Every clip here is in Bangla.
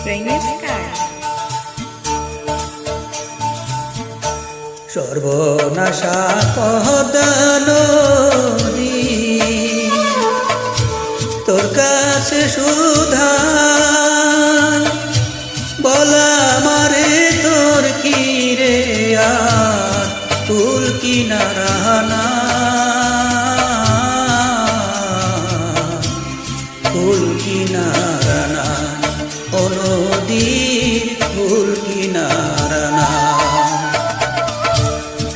প্রেমিকার সর্বনাশা পদনদী তোর কাছে সুধা বলা মারে তোর কি রে আর কুল কিনারানা কুল কিনারানা ও নদীর কুল কিনারানা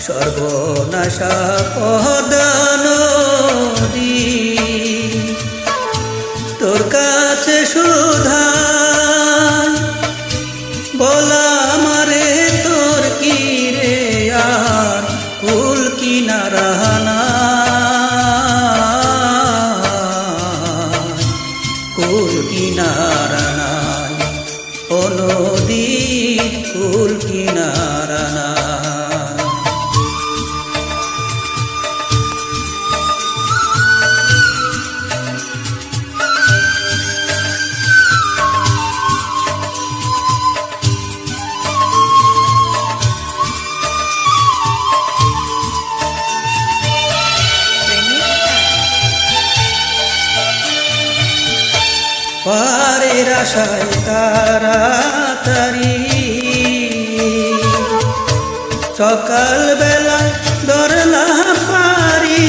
সর্বনাশা পদনদী তোর কাছে সুধা বলা মারে তোর কি রে আর কুল কিনারানা কুল কিনারানা ও নদীর কুল কিনারানা পারের আশায় তাড়াতাড়ি সকাল বেলায় ধরলাম পারি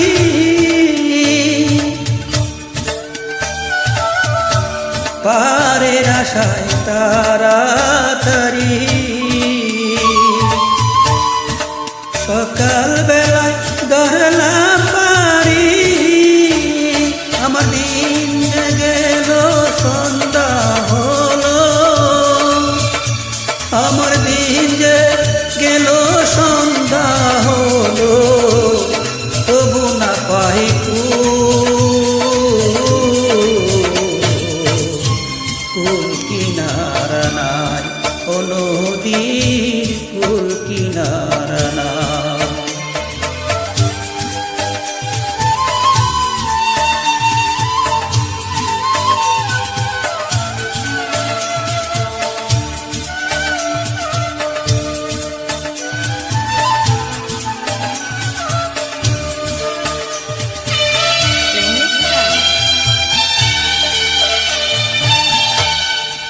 পারের আশায় তাড়াতাড়ি সকাল বেলায় ধরলাম পারি আমার দিন গেল সন্ধ্যা হলো আমার দিন যে গেল সন্ধ্যা হলো তবু না পাই কুল কিনারা নাই ও নদীর কুল কিনারা নাই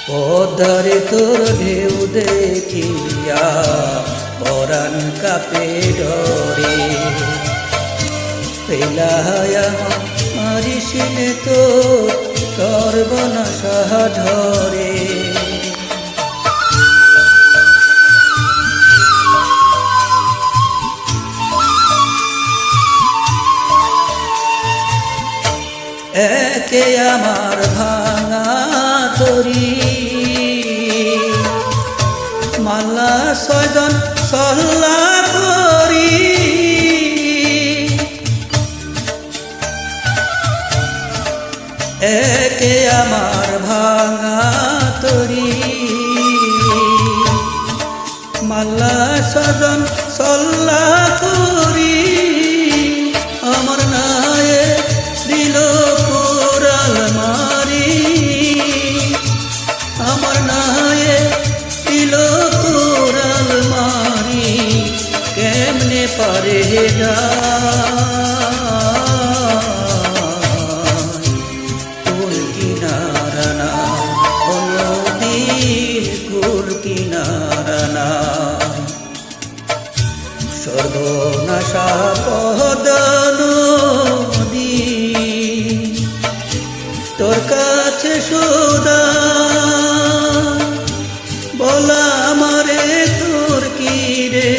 পদ্মারে তোর ঢেউ দেখিয়া পরাণ কাপে ডরে পেলায়া মারিসিনে তো সর্বনাশা ঝরে একে আমার ভাঙা তরি মালা ছয়জন সল্লা করি একে আমার ভাঙা তরি মালা ছয়জন সল্লা করি আমার নায়ে দিল কোরাল মারি আমার নায়ে দিল কোরাল মারি কেমনে পারে কুল কিনারা না ও নদীর কুল কিনারা না সর্বনাশা পদনদী তোর কাছে সুধা বলা আমারে তোর কি রে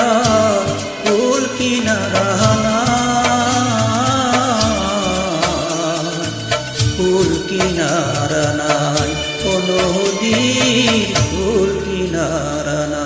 আর কুল কিনারানা কুল কিনারা নাই ও নদীর কুল কিনারা নাই।